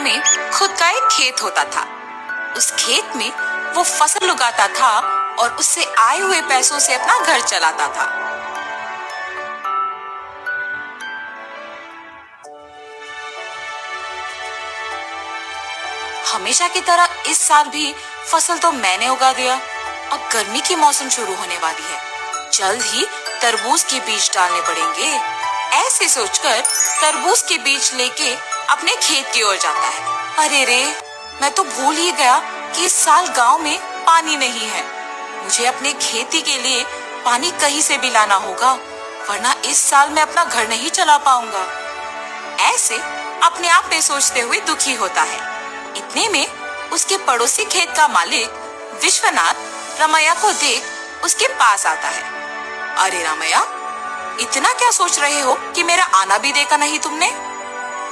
में खुद का एक खेत होता था। उस खेत में वो फसल उगाता था और उससे आए हुए पैसों से अपना घर चलाता था। हमेशा की तरह इस साल भी फसल तो मैंने उगा दिया। अब गर्मी की मौसम शुरू होने वाली है, जल्द ही तरबूज के बीज डालने पड़ेंगे। ऐसे सोचकर तरबूज के बीज लेके अपने खेत की ओर जाता है। अरे रे, मैं तो भूल ही गया कि इस साल गांव में पानी नहीं है। मुझे अपने खेती के लिए पानी कहीं से भी लाना होगा, वरना इस साल मैं अपना घर नहीं चला पाऊंगा। ऐसे अपने आप में सोचते हुए दुखी होता है। इतने में उसके पड़ोसी खेत का मालिक विश्वनाथ रमैया को देख उसके पास आता है। अरे रमैया, इतना क्या सोच रहे हो कि मेरा आना भी देखा नहीं तुमने?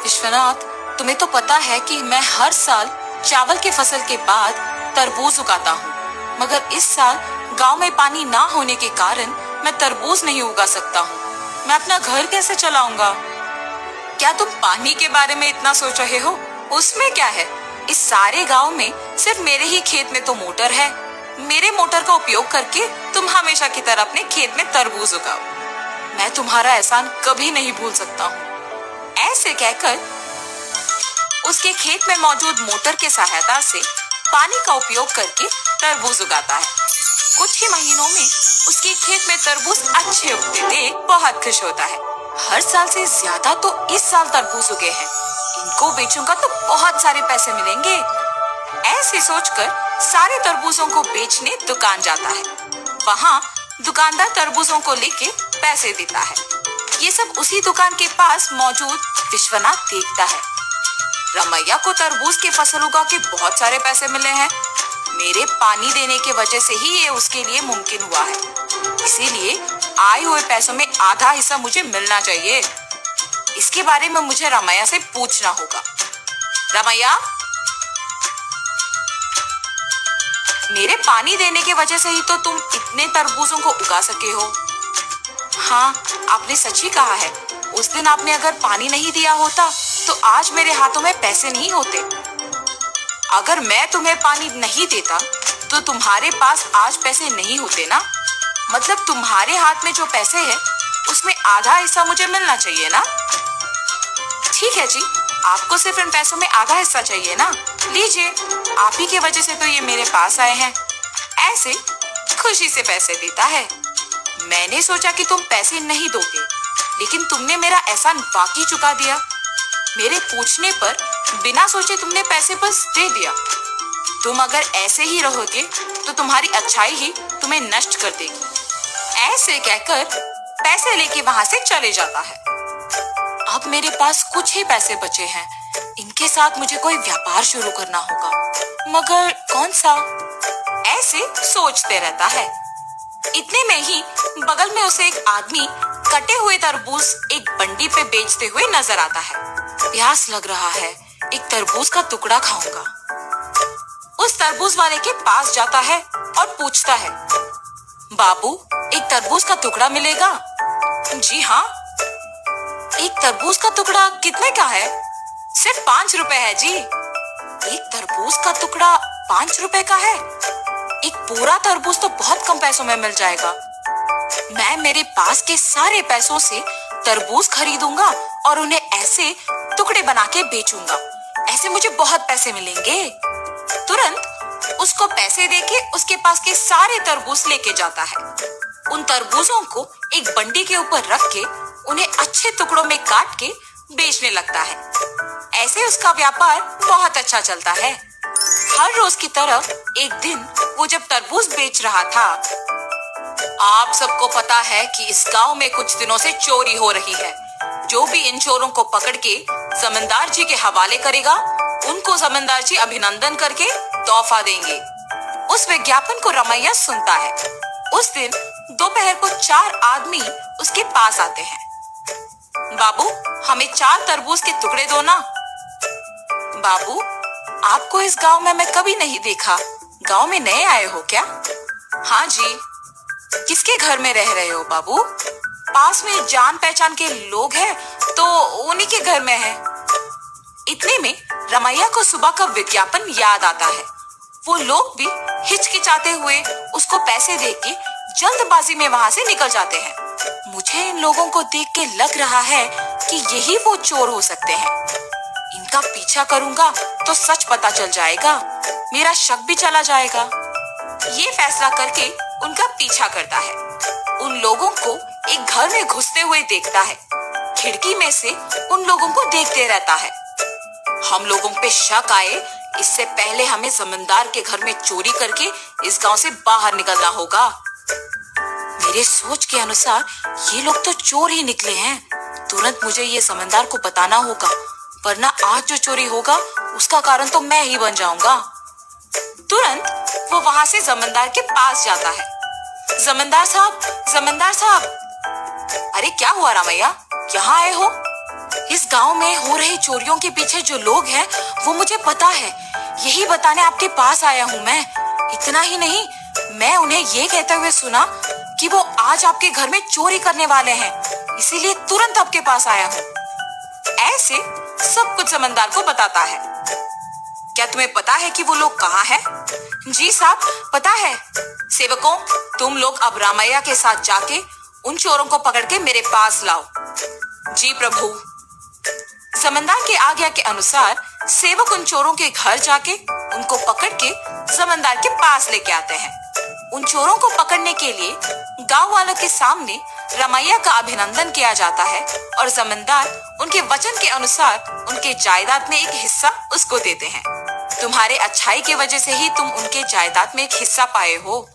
विश्वनाथ, तुम्हें तो पता है कि मैं हर साल चावल के फसल के बाद तरबूज उगाता हूँ, मगर इस साल गांव में पानी ना होने के कारण मैं तरबूज नहीं उगा सकता हूँ। मैं अपना घर कैसे चलाऊंगा? क्या तुम पानी के बारे में इतना सोच रहे हो? उसमें क्या है, इस सारे गांव में सिर्फ मेरे ही खेत में तो मोटर है। मेरे मोटर का उपयोग करके तुम हमेशा की तरह अपने खेत में तरबूज उगाओ। मैं तुम्हारा एहसान कभी नहीं भूल सकता हूँ। ऐसे कहकर उसके खेत में मौजूद मोटर के सहायता से पानी का उपयोग करके तरबूज उगाता है। कुछ ही महीनों में उसके खेत में तरबूज अच्छे उगते देख बहुत खुश होता है। हर साल से ज्यादा तो इस साल तरबूज उगे हैं, इनको बेचूंगा तो बहुत सारे पैसे मिलेंगे। ऐसे सोचकर सारे तरबूजों को बेचने दुकान जाता है। वहाँ दुकानदार तरबूजों को लेके पैसे देता है। ये सब उसी दुकान के पास मौजूद विश्वनाथ देखता है। रमैया को तरबूज की फसल उगा के बहुत सारे पैसे मिले हैं। मेरे पानी देने के वजह से ही ये उसके लिए मुमकिन हुआ है, इसीलिए आए हुए पैसों में आधा हिस्सा मुझे मिलना चाहिए। इसके बारे में मुझे रमैया से पूछना होगा। रमैया, मेरे पानी देने की वजह से ही तो तुम इतने तरबूजों को उगा सके हो। हाँ, आपने सच ही कहा है। उस दिन आपने अगर पानी नहीं दिया होता तो आज मेरे हाथों में पैसे नहीं होते। अगर मैं तुम्हें पानी नहीं देता तो तुम्हारे पास आज पैसे नहीं होते ना। मतलब तुम्हारे हाथ में जो पैसे हैं उसमें आधा हिस्सा मुझे मिलना चाहिए ना। ठीक है जी, आपको सिर्फ इन पैसों में आधा हिस्सा चाहिए ना, लीजिए, आप ही की वजह से तो ये मेरे पास आए हैं। ऐसे खुशी से पैसे देता है। मैंने सोचा कि तुम पैसे नहीं दोगे, लेकिन तुमने मेरा एहसान वाकई चुका दिया। मेरे पूछने पर बिना सोचे तुमने पैसे बस दे दिया। तुम अगर ऐसे ही रहोगे तो तुम्हारी अच्छाई ही तुम्हें नष्ट कर देगी। ऐसे कहकर पैसे लेके वहां से चले जाता है। अब मेरे पास कुछ ही पैसे बचे हैं, इनके साथ मुझे कोई व्यापार शुरू करना होगा, मगर कौन सा? ऐसे सोचते रहता है। इतने में ही बगल में उसे एक आदमी कटे हुए तरबूज एक बंडी पे बेचते हुए नजर आता है। प्यास लग रहा है, एक तरबूज का टुकड़ा खाऊंगा। उस तरबूज वाले के पास जाता है और पूछता है, बाबू, एक तरबूज का टुकड़ा मिलेगा? जी हाँ। एक तरबूज का टुकड़ा कितने का है? सिर्फ 5 रुपए है जी। एक तरबूज का टुकड़ा 5 रुपए का है? एक पूरा तरबूज तो बहुत कम पैसों में मिल जाएगा। मैं मेरे पास के सारे पैसों से तरबूज खरीदूंगा और उन्हें ऐसे टुकड़े बना के बेचूंगा। ऐसे मुझे बहुत पैसे मिलेंगे। तुरंत उसको पैसे देके उसके पास के सारे तरबूज लेके जाता है। उन तरबूजों को एक बंडी के ऊपर रख के उन्हें अच्छे टुकड़ों में काट के बेचने लगता है। ऐसे उसका व्यापार बहुत अच्छा चलता है। हर रोज की तरह एक दिन वो जब तरबूज बेच रहा था, आप सबको पता है कि इस गांव में कुछ दिनों से चोरी हो रही है। जो भी इन चोरों को पकड़ के जमींदार जी के हवाले करेगा, उनको जमींदार जी अभिनंदन करके तोहफा देंगे। उस विज्ञापन को रमैया सुनता है। उस दिन दोपहर को 4 आदमी उसके पास आते हैं। बाबू, हमें 4 तरबूज के टुकड़े दो ना। बाबू, आपको इस गांव में मैं कभी नहीं देखा। गांव में नए आए हो क्या? हाँ जी। किसके घर में रह रहे हो बाबू? पास में जान पहचान के लोग हैं तो उन्हीं के घर में है। इतने में रमैया को सुबह का विज्ञापन याद आता है। वो लोग भी हिचकिचाते हुए उसको पैसे देके जल्दबाजी में वहां से निकल जाते हैं। मुझे इन लोगों को देख के लग रहा है कि यही वो चोर हो सकते हैं। इनका पीछा करूंगा तो सच पता चल जाएगा, मेरा शक भी चला जाएगा। ये फैसला करके उनका पीछा करता है। उन लोगों को एक घर में घुसते हुए देखता है। खिड़की में से उन लोगों को देखते रहता है। हम लोगों पे शक आए इससे पहले हमें जमींदार के घर में चोरी करके इस गांव से बाहर निकलना होगा। मेरे सोच के अनुसार ये लोग तो चोर ही निकले हैं। तुरंत मुझे ये जमींदार को बताना होगा, वरना आज जो चोरी होगा उसका कारण तो मैं ही बन जाऊंगा। तुरंत वो वहां से जमींदार के पास जाता है। जमींदार साहब, जमींदार साहब। अरे क्या हुआ रमैया, यहाँ आए हो? इस गांव में हो रही चोरियों के पीछे जो लोग हैं वो मुझे पता है, यही बताने आपके पास आया हूँ मैं। इतना ही नहीं, मैं उन्हें ये कहते हुए सुना कि वो आज आपके घर में चोरी करने वाले हैं, इसीलिए तुरंत आपके पास आया हूँ। ऐसे सब कुछ जमींदार को बताता है। क्या तुम्हें पता है कि वो लोग कहाँ हैं? जी साहब, पता है। सेवकों, तुम लोग अब रामैया के साथ जाके उन चोरों को पकड़ के मेरे पास लाओ। जी प्रभु। जमींदार के आज्ञा के अनुसार सेवक उन चोरों के घर जाके उनको पकड़ के जमींदार के पास लेके आते हैं। उन चोरों को पकड़ने के लिए गांव वालों के सामने रमैया का अभिनंदन किया जाता है और जमींदार उनके वचन के अनुसार उनके जायदाद में एक हिस्सा उसको देते हैं। तुम्हारे अच्छाई की वजह से ही तुम उनके जायदाद में एक हिस्सा पाए हो।